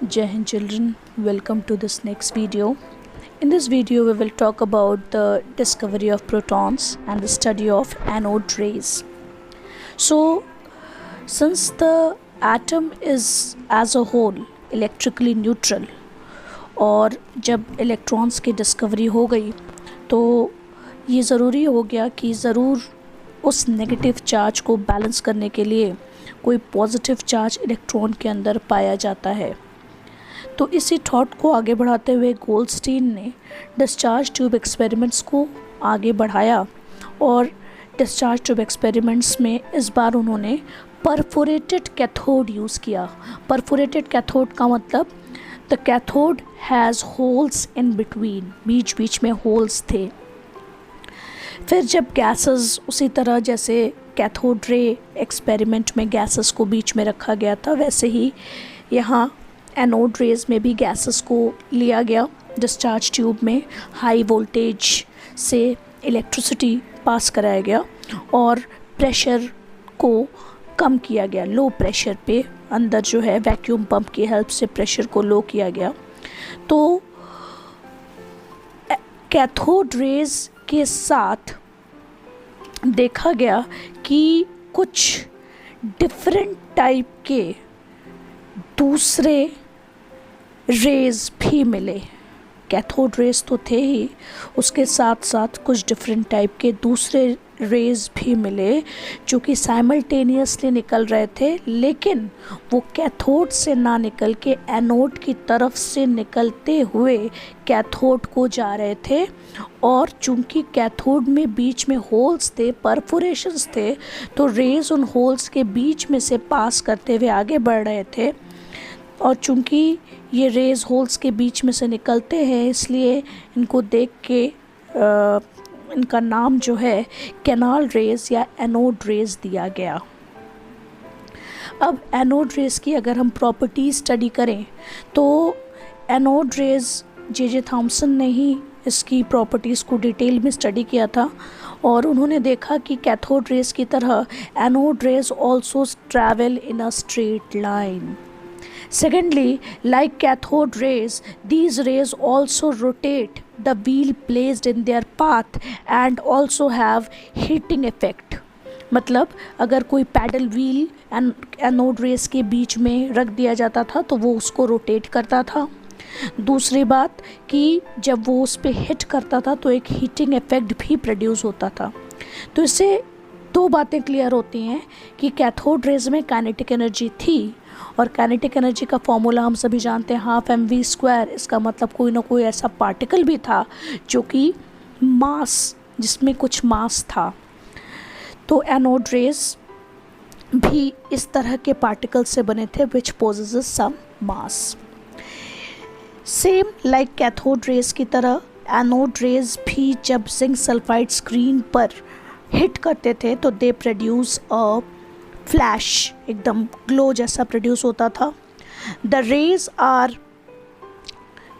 Jai Hind children, welcome to this next video. In this video we will talk about the discovery of protons and the study of anode rays. So since the atom is as a whole electrically neutral और जब electrons की discovery हो गई तो ये ज़रूरी हो गया कि ज़रूर उस नेगेटिव चार्ज को बैलेंस करने के लिए कोई पॉजिटिव चार्ज इलेक्ट्रॉन के अंदर पाया जाता है। तो इसी थॉट को आगे बढ़ाते हुए गोल्डस्टीन ने डिस्चार्ज ट्यूब एक्सपेरिमेंट्स को आगे बढ़ाया और डिस्चार्ज ट्यूब एक्सपेरिमेंट्स में इस बार उन्होंने परफोरेटेड कैथोड यूज़ किया। परफोरेटेड कैथोड का मतलब the cathode has holes in between, बीच बीच में होल्स थे। फिर जब गैसेस उसी तरह जैसे कैथोड रे एक्सपेरिमेंट में गैसेस को बीच में रखा गया था, वैसे ही यहाँ एनोड रेज में भी गैसेस को लिया गया। डिस्चार्ज ट्यूब में हाई वोल्टेज से इलेक्ट्रिसिटी पास कराया गया और प्रेशर को कम किया गया। लो प्रेशर पे अंदर जो है वैक्यूम पंप की हेल्प से प्रेशर को लो किया गया। तो कैथोड रेज के साथ देखा गया कि कुछ डिफरेंट टाइप के दूसरे रेज भी मिले। कैथोड रेज तो थे ही, उसके साथ साथ कुछ डिफरेंट टाइप के दूसरे रेज भी मिले जो कि साइमल्टेनियसली निकल रहे थे, लेकिन वो कैथोड से ना निकल के एनोड की तरफ से निकलते हुए कैथोड को जा रहे थे। और चूंकि कैथोड में बीच में होल्स थे, परफोरेशंस थे, तो रेज उन होल्स के बीच में से पास करते हुए आगे बढ़ रहे थे। और चूंकि ये रेज होल्स के बीच में से निकलते हैं, इसलिए इनको देख के इनका नाम जो है कैनाल रेज या एनोड रेज दिया गया। अब एनोड रेज की अगर हम प्रॉपर्टीज स्टडी करें तो एनोड रेज जे थॉमसन ने ही इसकी प्रॉपर्टीज़ को डिटेल में स्टडी किया था और उन्होंने देखा कि कैथोड रेज की तरह anode raise also travel in a straight line. Secondly, like cathode rays, these rays also rotate the wheel placed in their path and also have heating effect. मतलब अगर कोई पैडल व्हील एनोड रेस के बीच में रख दिया जाता था तो वो उसको रोटेट करता था। दूसरी बात कि जब वो उस पर हिट करता था तो एक हीटिंग इफेक्ट भी प्रोड्यूस होता था। तो इससे दो बातें क्लियर होती हैं कि कैथोड रेज में काइनेटिक एनर्जी थी और काइनेटिक एनर्जी का फॉर्मूला हम सभी जानते हैं, हाफ mv²। इसका मतलब कोई ना कोई ऐसा पार्टिकल भी था जो कि मास, जिसमें कुछ मास था। तो एनोड रेज भी इस तरह के पार्टिकल से बने थे which possesses some mass. Same like cathode rays की तरह एनोड रेज भी जब जिंक सल्फाइड स्क्रीन पर हिट करते थे तो दे प्रोड्यूस अ फ्लैश, एकदम ग्लो जैसा प्रोड्यूस होता था। The rays are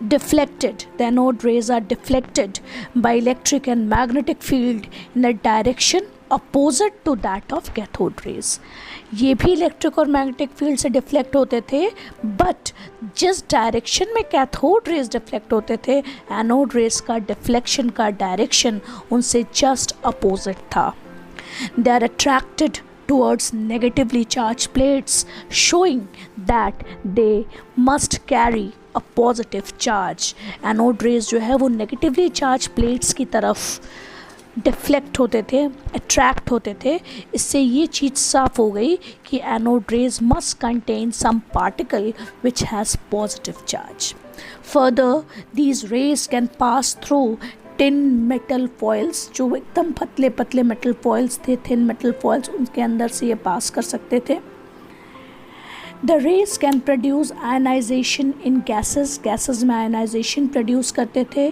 deflected, the anode rays are deflected by electric and magnetic field in the direction opposite to that of cathode rays. ये भी इलेक्ट्रिक और मैग्नेटिक फील्ड से deflect होते थे, बट जिस डायरेक्शन में कैथोड रेज डिफ्लेक्ट होते थे, एनोड रेज का डिफ्लेक्शन का डायरेक्शन उनसे जस्ट अपोजिट था। They are attracted towards negatively charged plates, showing that they must carry a positive charge. Anode rays जो है वो negatively charged plates की तरफ डिफ्लेक्ट होते थे, अट्रैक्ट होते थे। इससे ये चीज़ साफ हो गई कि anode rays must contain some particle which has positive charge. Further these rays can pass through tin metal foils, जो एकदम पतले पतले मेटल फॉइल्स थे, थिन मेटल फॉइल्स, उनके अंदर से ये पास कर सकते थे। The rays can produce ionization in gases, gases में आयनाइजेशन प्रोड्यूस करते थे।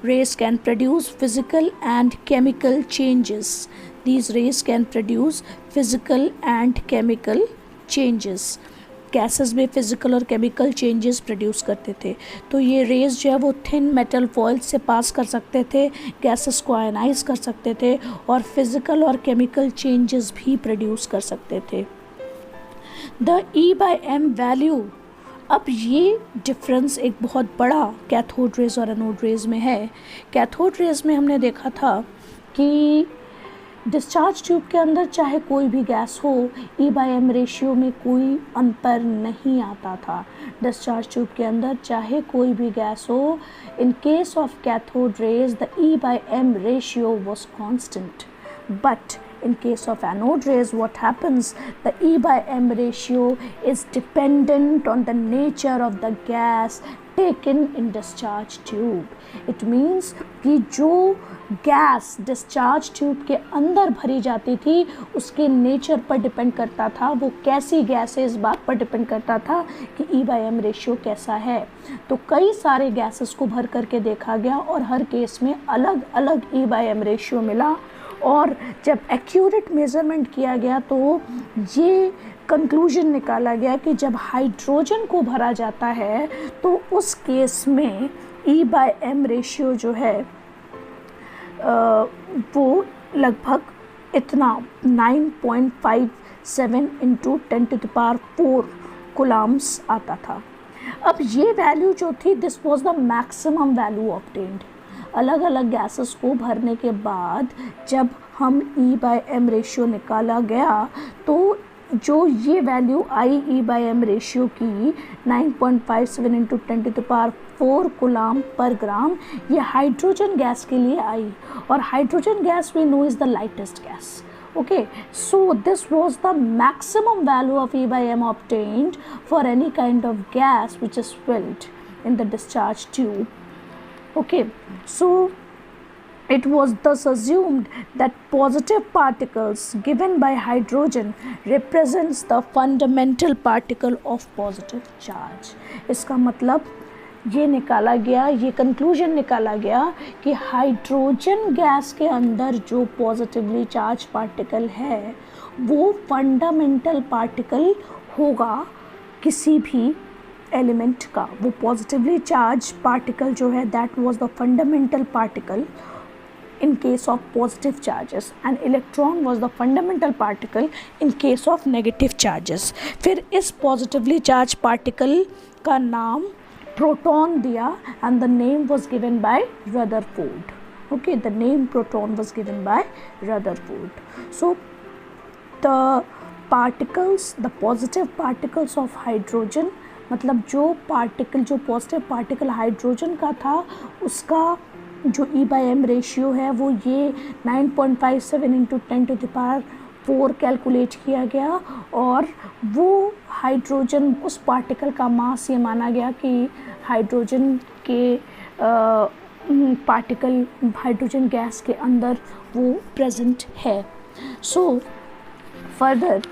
Rays can produce physical and chemical changes, these rays can produce physical and chemical changes. Gases में फिजिकल और केमिकल चेंजेस प्रोड्यूस करते थे। तो ये रेज जो है वो थिन मेटल फॉइल से पास कर सकते थे, गैसेस को आयनाइज कर सकते थे और फिजिकल और केमिकल चेंजेस भी प्रोड्यूस कर सकते थे। The E/m value अब ये डिफरेंस एक बहुत बड़ा कैथोड रेज और एनोड रेज में है। कैथोड रेज में हमने देखा था कि डिस्चार्ज ट्यूब के अंदर चाहे कोई भी गैस हो, E/m रेशियो में कोई अंतर नहीं आता था। डिस्चार्ज ट्यूब के अंदर चाहे कोई भी गैस हो, in case of cathode raise the E/m ratio was constant. But in case of anode rays, what happens? The E/m ratio is dependent on the nature of the gas taken in discharge tube. It means कि जो gas discharge tube के अंदर भरी जाती थी उसके nature पर depend करता था, वो कैसी गैस है इस बात पर डिपेंड करता था कि E/m रेशियो कैसा है। तो कई सारे गैसेस को भर करके देखा गया और हर केस में अलग अलग E/m रेशियो मिला, और जब एक्यूरेट मेज़रमेंट किया गया तो ये कंक्लूजन निकाला गया कि जब हाइड्रोजन को भरा जाता है तो उस केस में E/m रेशियो जो है वो लगभग इतना 9.57 इंटू 10⁴ कूलम्स आता था। अब ये वैल्यू जो थी, this was the maximum value obtained. अलग अलग गैसेस को भरने के बाद जब हम E/m रेशियो निकाला गया तो जो ये वैल्यू आई E/m रेशियो की 9.57 इंटू 10⁴ कूलम पर ग्राम, ये हाइड्रोजन गैस के लिए आई, और hydrogen gas we know is the lightest gas. Okay, so this was the maximum value of E/m obtained for any kind of gas which is filled in the discharge tube. Okay, so it was thus assumed that positive particles given by hydrogen represents the fundamental particle of positive charge. इसका मतलब ये निकाला गया, ये conclusion निकाला गया कि hydrogen gas के अंदर जो पॉजिटिवली चार्ज पार्टिकल है वो फंडामेंटल पार्टिकल होगा किसी भी एलिमेंट का। वो पॉजिटिवली चार्ज पार्टिकल जो है that was the fundamental particle in case of positive charges, and electron was the fundamental particle in case of negative charges. फिर इस positively charged particle का नाम proton दिया, and the name was given by Rutherford. Okay, the name proton was given by Rutherford. So the particles, the positive particles of hydrogen, मतलब जो particle, जो positive particle hydrogen का था उसका जो E/m रेशियो है वो ये 9.57 इंटू 10⁴ कैलकुलेट किया गया, और वो हाइड्रोजन, उस पार्टिकल का मास ये माना गया कि हाइड्रोजन के पार्टिकल हाइड्रोजन गैस के अंदर वो प्रेजेंट है। So further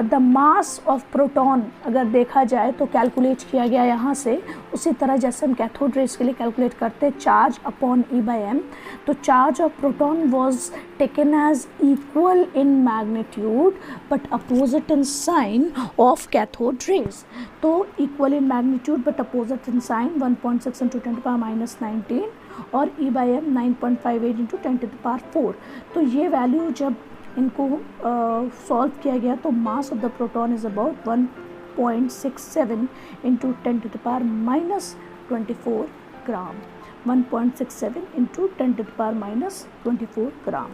the mass of proton अगर देखा जाए तो कैलकुलेट किया गया यहाँ से, उसी तरह जैसे हम कैथोड रेज के लिए कैलकुलेट करते चार्ज अपॉन E/m, तो charge of proton was taken as equal in magnitude but opposite in sign of cathode rays. तो equal in magnitude but opposite in sign 1.6 into 10⁻⁻19 और E/m 9.58 इंटू 10⁴। तो ये value जब इनको solve किया गया तो mass of the proton is about 1.67 into 10⁻24 gram, 1.67 into 10⁻24 ग्राम।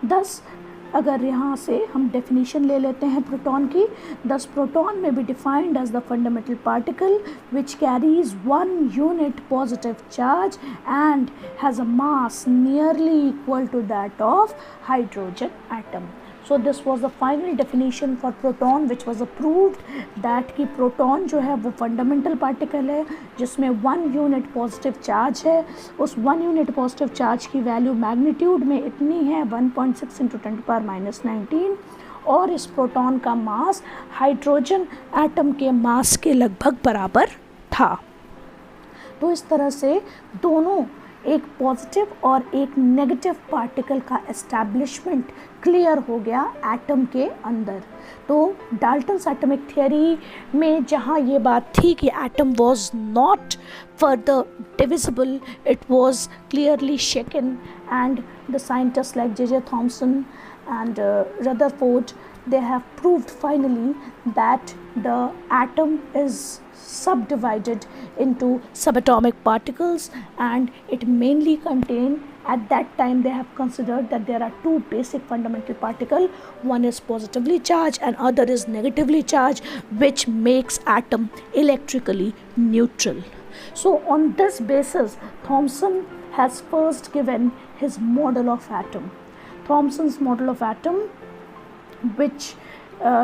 दस अगर यहाँ से हम डेफिनेशन ले लेते हैं प्रोटॉन की, thus proton may be defined as the fundamental particle which carries 1 unit positive charge and has a mass nearly equal to that of hydrogen atom. So this was the final definition for proton which was approved that कि proton जो है वो fundamental particle है जिसमें 1 unit positive charge है। उस 1 unit positive charge की value magnitude में इतनी है 1.6 इंटू 10⁻⁻19, और इस प्रोटॉन का मास हाइड्रोजन एटम के मास के लगभग बराबर था। तो इस तरह से दोनों, एक पॉजिटिव और एक नेगेटिव पार्टिकल का एस्टैब्लिशमेंट क्लियर हो गया एटम के अंदर। तो डाल्टन्स एटॉमिक थियरी में जहाँ ये बात थी कि atom was not further divisible, it was clearly shaken, and the scientist like J.J. Thomson and Rutherford they have proved finally that the atom is subdivided into subatomic particles, and it mainly contain, at that time they have considered that there are two basic fundamental particles. One is positively charged and other is negatively charged, which makes atom electrically neutral. So on this basis, Thomson has first given his model of atom. Thomson's model of atom, which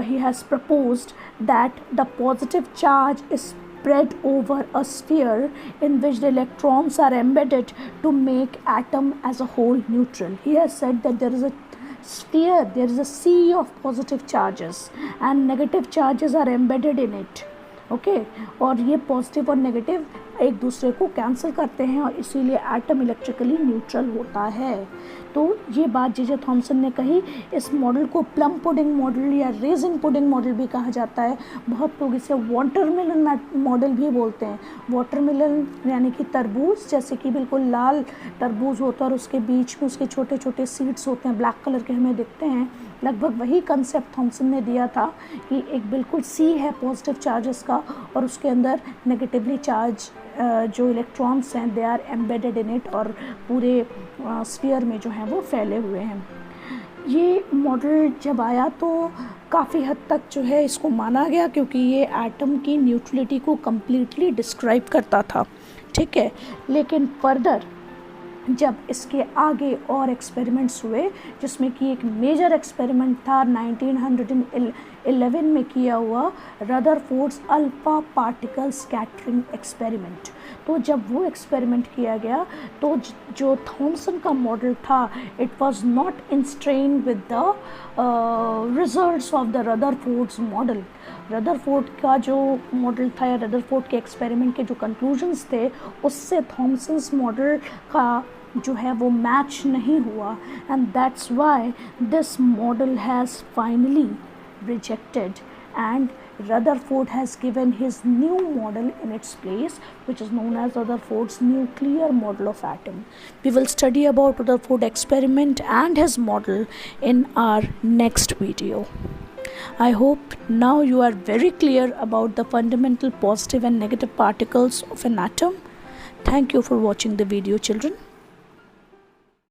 he has proposed that the positive charge is spread over a sphere in which the electrons are embedded to make atom as a whole neutral. He has said that there is a sphere, there is a sea of positive charges and negative charges are embedded in it. Okay और ये positive और negative एक दूसरे को cancel करते हैं और इसीलिए एटम इलेक्ट्रिकली न्यूट्रल होता है. तो ये बात जे थॉमसन ने कही. इस मॉडल को प्लम पुडिंग मॉडल या रेजिन पुडिंग मॉडल भी कहा जाता है. बहुत लोग इसे वाटरमेलन मॉडल भी बोलते हैं. वाटरमेलन यानी कि तरबूज, जैसे कि बिल्कुल लाल तरबूज होता है और उसके बीच में उसके छोटे छोटे सीड्स होते हैं, ब्लैक कलर के हमें दिखते हैं. लगभग वही कंसेप्ट थॉमसन ने दिया था कि एक बिल्कुल सी है पॉजिटिव चार्जेस का और उसके अंदर नेगेटिवली चार्ज जो इलेक्ट्रॉन्स हैं they are embedded in it और पूरे स्फीयर में जो हैं वो फैले हुए हैं. ये मॉडल जब आया तो काफ़ी हद तक जो है इसको माना गया क्योंकि ये एटम की न्यूट्रलिटी को कम्प्लीटली डिस्क्राइब करता था. ठीक है, लेकिन फर्दर जब इसके आगे और एक्सपेरिमेंट्स हुए, जिसमें कि एक मेजर एक्सपेरिमेंट था 1911 में किया हुआ Rutherford's alpha particle scattering experiment. तो जब वो एक्सपेरिमेंट किया गया तो जो थॉमसन का मॉडल था it was not in strain with the results of the Rutherford's model. Rutherford का जो मॉडल था या रदरफोर्ड के एक्सपेरिमेंट के जो कंक्लूजन्स थे उससे थॉमसन्स मॉडल का जो है वो मैच नहीं हुआ. And that's why this model has finally rejected and Rutherford has given his new model in its place, which is known as Rutherford's nuclear model of atom. We will study about Rutherford experiment and his model in our next video. I hope now you are very clear about the fundamental positive and negative particles of an atom. Thank you for watching the video, children.